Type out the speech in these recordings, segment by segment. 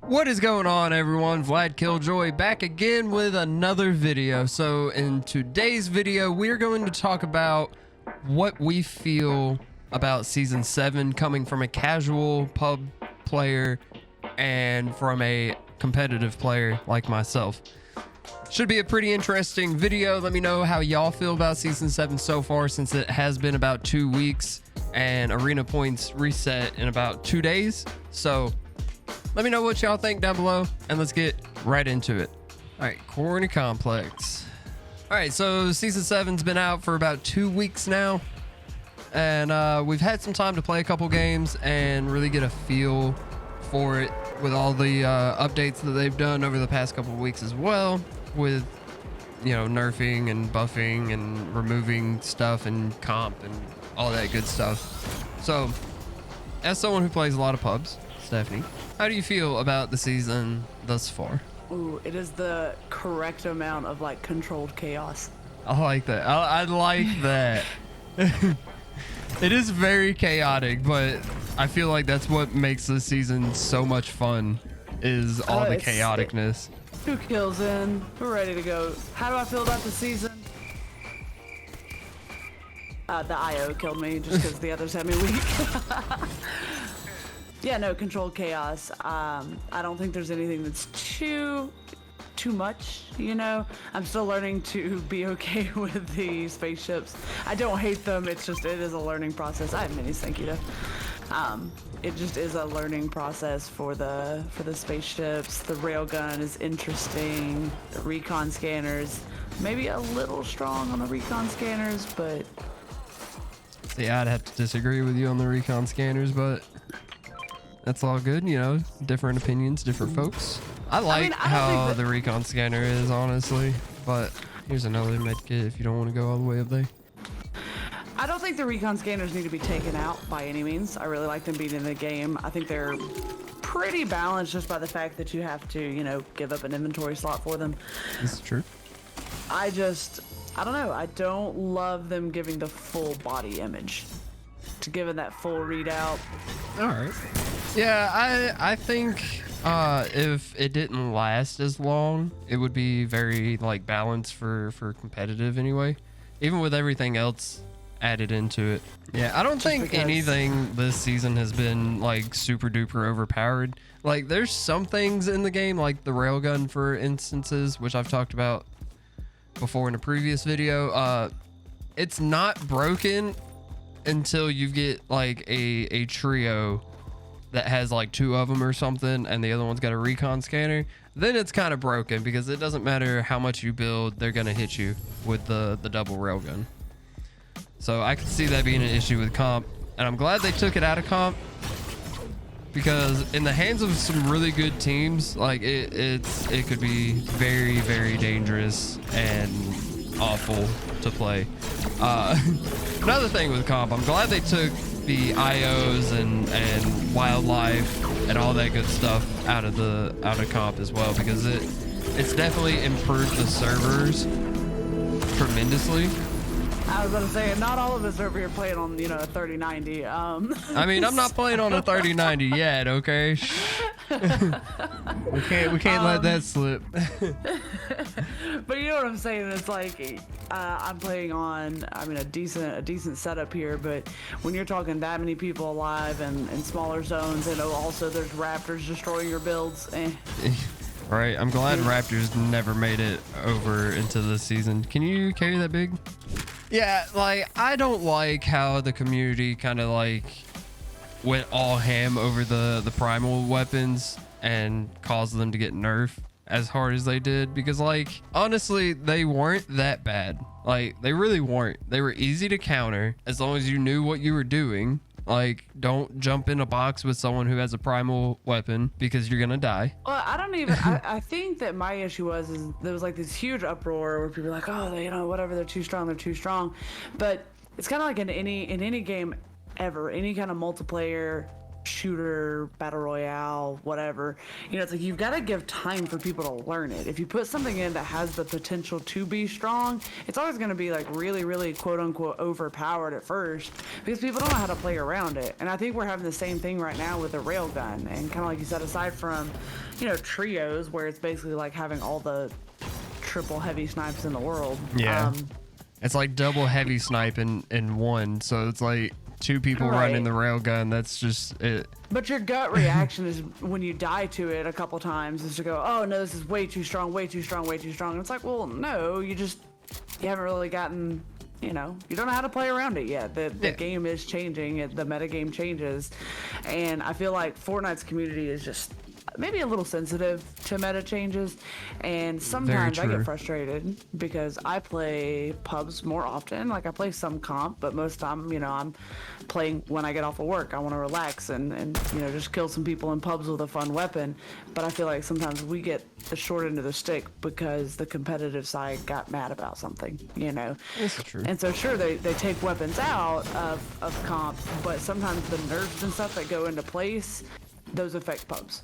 What is going on, everyone? Vlad Killjoy back again with another video. So in today's video, we're going to talk about what we feel about season 7 coming from a casual pub player and from a competitive player like myself. Should be a pretty interesting video. Let me know how y'all feel about season 7 so far, since it has been about 2 weeks and arena points reset in about 2 days. So let me know what y'all think down below, and let's get right into it. All right, Corny Complex. All right, so season 7's been out for about 2 weeks now, and we've had some time to play a couple games and really get a feel for it with all the updates that they've done over the past couple of weeks as well, with, you know, nerfing and buffing and removing stuff and comp and all that good stuff. So as someone who plays a lot of pubs, Stephanie, how do you feel about the season thus far? Ooh, it is the correct amount of like controlled chaos. I like that. I like that. It is very chaotic, but I feel like that's what makes this season so much fun, is all the chaoticness. 2 kills in, we're ready to go. How do I feel about the season? The IO killed me just because the others had me weak. Yeah, no, controlled chaos. I don't think there's anything that's too much, you know? I'm still learning to be okay with the spaceships. I don't hate them, it's just, it is a learning process. I have minis, thank you, it just is a learning process for the spaceships. The railgun is interesting. The recon scanners, maybe a little strong on the recon scanners, but... Yeah, I'd have to disagree with you on the recon scanners, but that's all good, you know, different opinions, different folks. I like how the recon scanner is, honestly, but here's another med kit if you don't want to go all the way up there. I don't think the recon scanners need to be taken out by any means. I really like them being in the game. I think they're pretty balanced just by the fact that you have to, you know, give up an inventory slot for them. This is true. I don't know. I don't love them giving the full body image. To give it that full readout. All right. Yeah, I think if it didn't last as long, it would be very like balanced for competitive anyway, even with everything else added into it. Yeah, I don't think anything this season has been like super duper overpowered. Like, there's some things in the game, like the railgun for instances, which I've talked about before in a previous video. It's not broken until you get like a trio that has like 2 of them or something, and the other one's got a recon scanner. Then it's kind of broken, because it doesn't matter how much you build, they're gonna hit you with the double railgun. So I could see that being an issue with comp, and I'm glad they took it out of comp, because in the hands of some really good teams, like it could be very, very dangerous and awful to play. Another thing with comp, I'm glad they took the IOs and wildlife and all that good stuff out of comp as well, because it's definitely improved the servers tremendously. I was gonna say, not all of us over here playing on, you know, a 3090. I mean, I'm not playing on a 3090 yet, okay? we can't let that slip. But you know what I'm saying? It's like I'm playing on, I mean, a decent setup here, but when you're talking that many people alive and in smaller zones, and also there's raptors destroying your builds. Right, I'm glad Raptors never made it over into this season. Can you carry that big? Yeah, like, I don't like how the community kind of like went all ham over the primal weapons and caused them to get nerfed as hard as they did, because like, honestly, they weren't that bad. Like, they really weren't. They were easy to counter as long as you knew what you were doing. Like, don't jump in a box with someone who has a primal weapon, because you're gonna die. Well, I don't even, I think that my issue is there was like this huge uproar where people were like, oh, you know, whatever, they're too strong. But it's kind of like in any game ever, any kind of multiplayer shooter, battle royale, whatever, you know, it's like you've got to give time for people to learn it. If you put something in that has the potential to be strong, it's always going to be like really quote unquote overpowered at first, because people don't know how to play around it. And I think we're having the same thing right now with the railgun. And kind of like you said, aside from, trios where it's basically like having all the triple heavy snipes in the world. Yeah. It's like double heavy snipe in one. So it's like two people running the railgun. That's just it. But your gut reaction is when you die to it a couple times is to go, oh no, this is way too strong, way too strong, way too strong. And it's like, well, no, you haven't really gotten, you don't know how to play around it yet. The game is changing, the meta game changes. And I feel like Fortnite's community is just maybe a little sensitive to meta changes, and sometimes I get frustrated because I play pubs more often. Like I play some comp, but most time, I'm playing when I get off of work. I want to relax and just kill some people in pubs with a fun weapon. But I feel like sometimes we get the short end of the stick because the competitive side got mad about something, That's true. And so sure, they take weapons out of comp, but sometimes the nerfs and stuff that go into place, those affect pubs.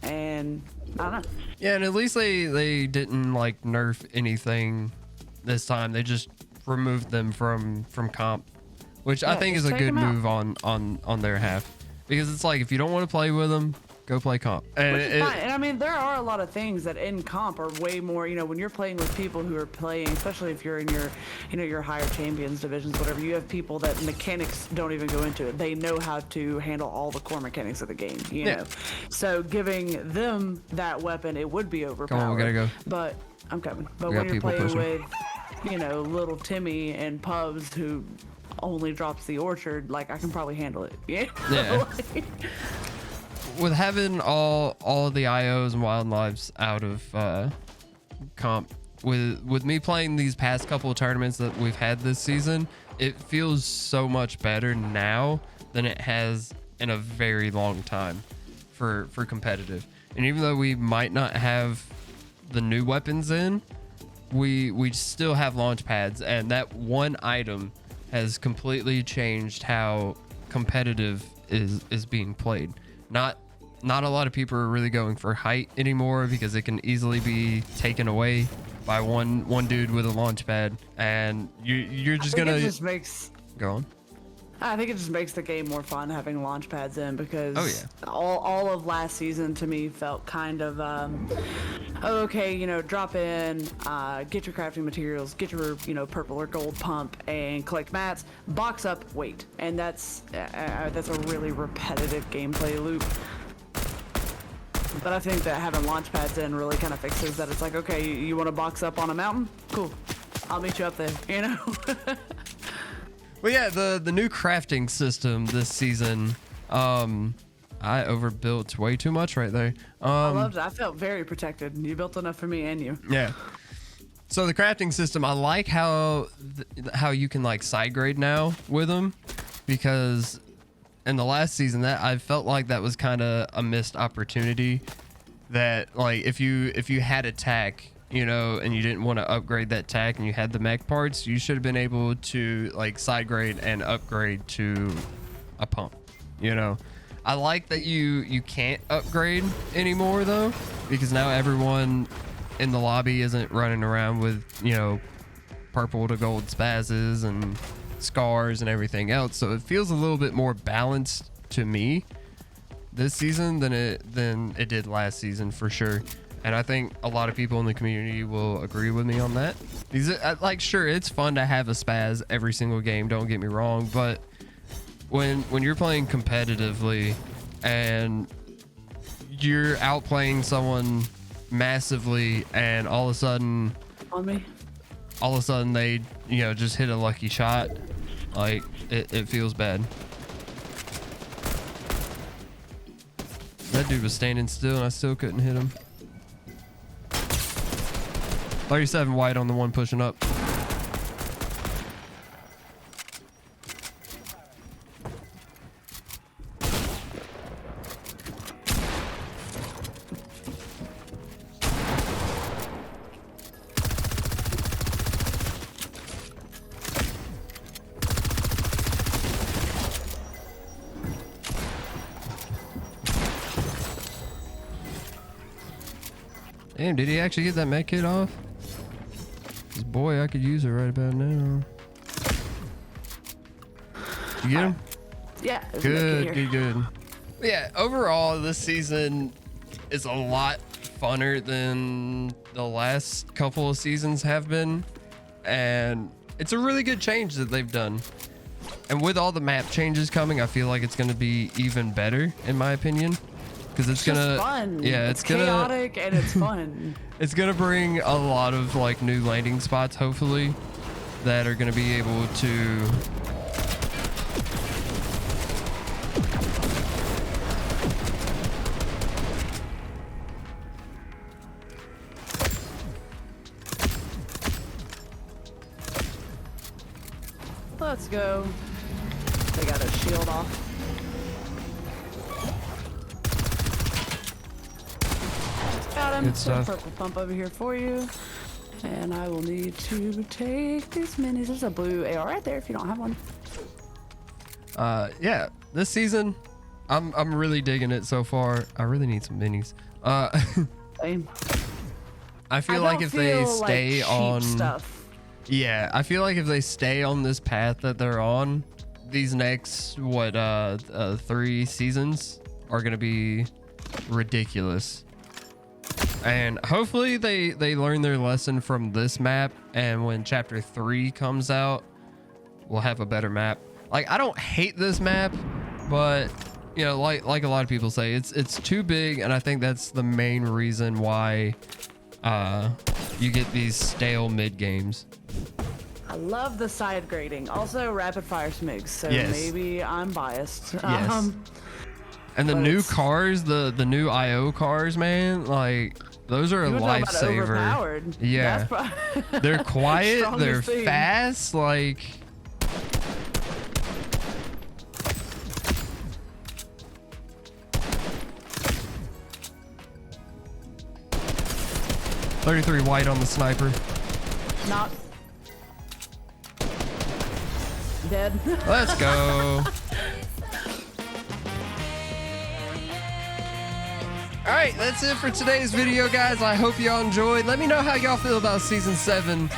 And I don't know. Yeah, and at least they didn't like nerf anything this time. They just removed them from comp, which I think is a good move on their half, because it's like if you don't want to play with them, go play comp. And, and I mean, there are a lot of things that in comp are way more, when you're playing with people who are playing, especially if you're in your, your higher champions divisions, whatever, you have people that mechanics don't even go into it. They know how to handle all the core mechanics of the game, you know? So giving them that weapon, it would be overpowered. Come on, we gotta go. But I'm coming. But when you're playing with, little Timmy and Pubs who only drops the orchard, like I can probably handle it. Yeah. With having all of the IOs and wildlives out of comp, with me playing these past couple of tournaments that we've had this season, it feels so much better now than it has in a very long time for competitive. And even though we might not have the new weapons in, we still have launch pads, and that one item has completely changed how competitive is being played. Not a lot of people are really going for height anymore because it can easily be taken away by one dude with a launch pad, and you're just gonna. It just makes. Go on. I think it just makes the game more fun having launch pads in, because all of last season to me felt kind of okay, drop in, get your crafting materials, get your purple or gold pump and collect mats, box up, wait, and that's a really repetitive gameplay loop. But I think that having launch pads in really kind of fixes that. It's like, okay, you want to box up on a mountain? Cool, I'll meet you up there, Well, yeah, the new crafting system this season, I overbuilt way too much right there. I loved it. I felt very protected. You built enough for me and you. Yeah. So the crafting system, I like how you can like side grade now with them, because in the last season that I felt like that was kind of a missed opportunity. That like if you had a tack, and you didn't want to upgrade that tack and you had the mech parts, you should have been able to like side grade and upgrade to a pump. I like that you can't upgrade anymore though, because now everyone in the lobby isn't running around with purple to gold spazzes and scars and everything else, so it feels a little bit more balanced to me this season than it did last season for sure. And I think a lot of people in the community will agree with me on that. Like, sure, it's fun to have a spaz every single game, don't get me wrong, but when you're playing competitively and you're outplaying someone massively, and all of a sudden they just hit a lucky shot, like it feels bad. That dude was standing still and I still couldn't hit him. 37 white on the one pushing up. Damn, did he actually get that med kit off? Cause boy, I could use it right about now. You get him? Yeah. Good. Yeah, overall this season, is a lot funner than the last couple of seasons have been, and it's a really good change that they've done. And with all the map changes coming, I feel like it's going to be even better, in my opinion, because it's gonna, fun. yeah, it's chaotic and it's fun. It's gonna bring a lot of like new landing spots, hopefully, that are gonna be able to. Let's go. They got a shield off. Got him. Good stuff. Purple pump over here for you. And I will need to take these minis. There's a blue AR right there if you don't have one. Yeah, this season, I'm really digging it so far. I really need some minis. Same. I feel like if they stay like on stuff. Yeah, I feel like if they stay on this path that they're on, these next 3 seasons are gonna be ridiculous. And hopefully they learn their lesson from this map, and when chapter 3 comes out, we'll have a better map. Like, I don't hate this map, but you know, like a lot of people say, it's too big, and I think that's the main reason why you get these stale mid games. I love the side grading. Also rapid fire smigs, so Yes. maybe I'm biased. Yes. And the new cars, the new IO cars, man, like those are a lifesaver. Overpowered. Yeah. They're quiet, they're Strongest thing. fast, like 33 white on the sniper. Not dead. Let's go. All right, that's it for today's video, guys. I hope y'all enjoyed. Let me know how y'all feel about season 7.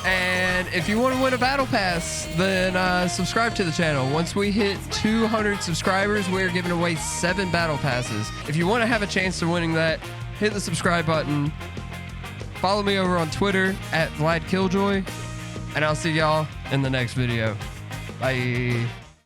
And if you want to win a battle pass, then subscribe to the channel. Once we hit 200 subscribers, we're giving away 7 battle passes. If you want to have a chance to winning that, hit the subscribe button. Follow me over on Twitter @VladKilljoy, and I'll see y'all in the next video. Bye.